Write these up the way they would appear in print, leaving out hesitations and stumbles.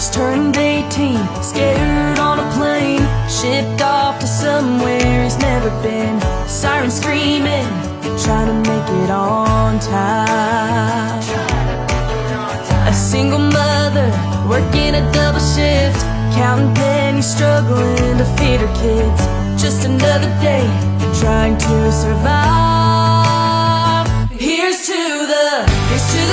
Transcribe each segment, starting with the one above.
Just turned 18, scared on a plane, shipped off to somewhere he's never been. Sirens screaming, trying to make it on time. A single mother, working a double shift, counting pennies, struggling to feed her kids. Just another day, trying to survive. Here's to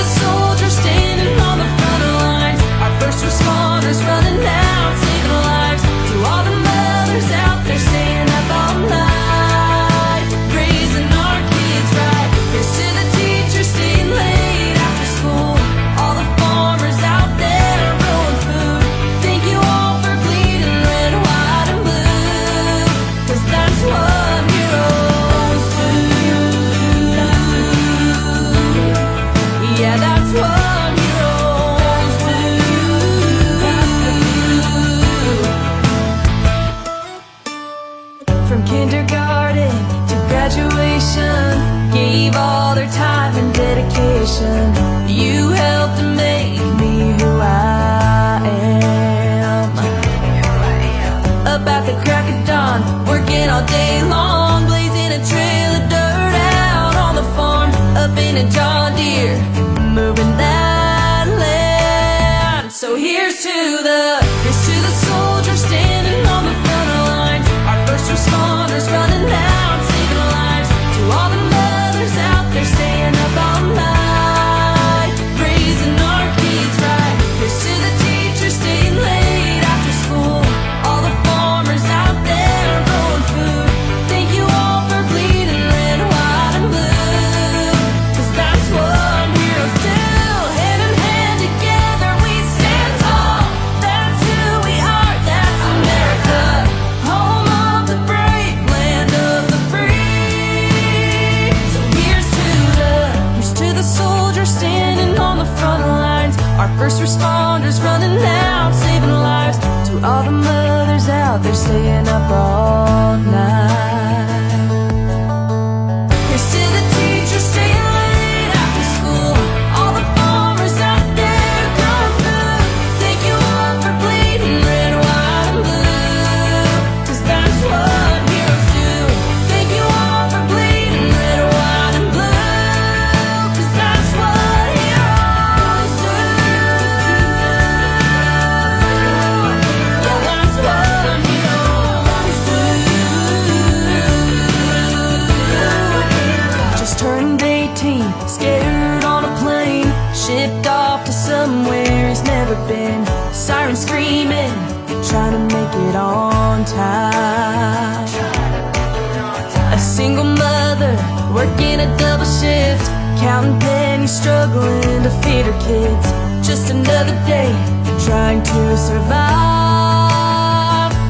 the soldiers standing on the front lines. Our first responders running out, saving lives. To all the mothers out there staying up all night, raising our kids right. Here's to the teachers staying late after school. All the farmers out there growing food. Thank you all for bleeding red, white, and blue, 'cause that's what heroes do. Yeah, that's what heroes do. From kindergarten to graduation, gave all their time and dedication. You helped to make me who I am. Up at the crack of dawn, working all day long, blazing a trail of dirt out on the farm. Up in a John Deere, moving that land. So here's to the soldiers standing on the front lines. Our first responders running out, saving lives. To all the mothers out there staying up all night, raising our kids right. Here's to the teachers staying late after school. All the farmers out there growing food. Thank you all for bleeding red, white, and blue, 'cause that's what heroes do. Hand in hand together we stand tall. That's who we are, that's America, home of the brave, land of the free. So here's to the soldiers standing on the front lines. Our first responders running out, saving lives. To all the mothers out there staying up all night. Here's to the teachers staying late after school. All the farmers out there growing food. Thank you all for bleeding red, white, and blue, 'cause that's what heroes do. Thank you all for bleeding red, white, and blue, 'cause that's what heroes do. Yeah, that's what heroes do. Just turned 18, scared on a plane, shipped off to somewhere he's never been. Sirens screaming, trying to make it on time. A single mother, working a double shift, counting pennies, struggling to feed her kids. Just another day, trying to survive.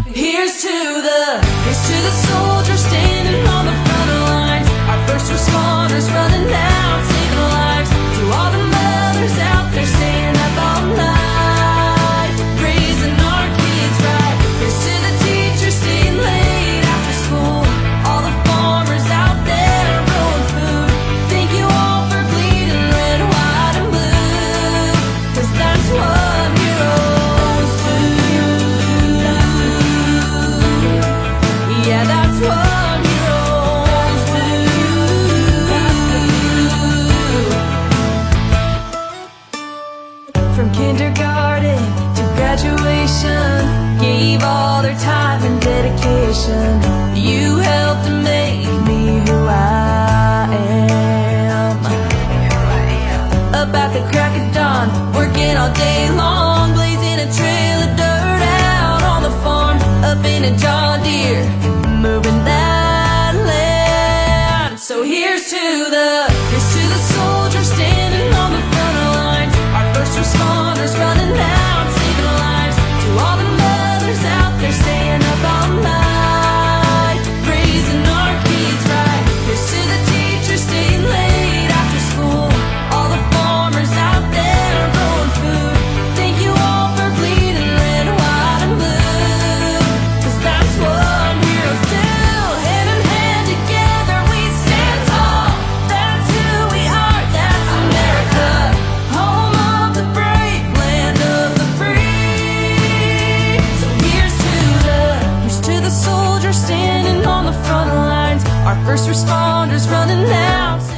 Here's to the soldiers standing on the front lines. Our first responders running out, saving lives. To all the mothers out there staying up all night, raising our kids right. Here's to the teachers staying late after school. All the farmers out there growing food. Thank you all for bleeding red, white, and blue, 'cause that's what heroes do. Yeah, that's what heroes do. From kindergarten to graduation, gave all their time and dedication. You helped to make me who I am. Up at the crack of dawn, working all day long, blazing a trail of dirt out on the farm. Up in a John Deere, moving that land. So here's to the soldiers standing on the front lines. Our first responders running out, saving lives. To all the mothers out there staying up all night, raising our kids right. Here's to the teachers staying late after school. All the farmers out there growing food. Thank you all for bleeding red, white, and blue, 'cause that's what heroes do. Hand in hand together we stand tall. That's who we are, that's America, home of the brave, first responders running out.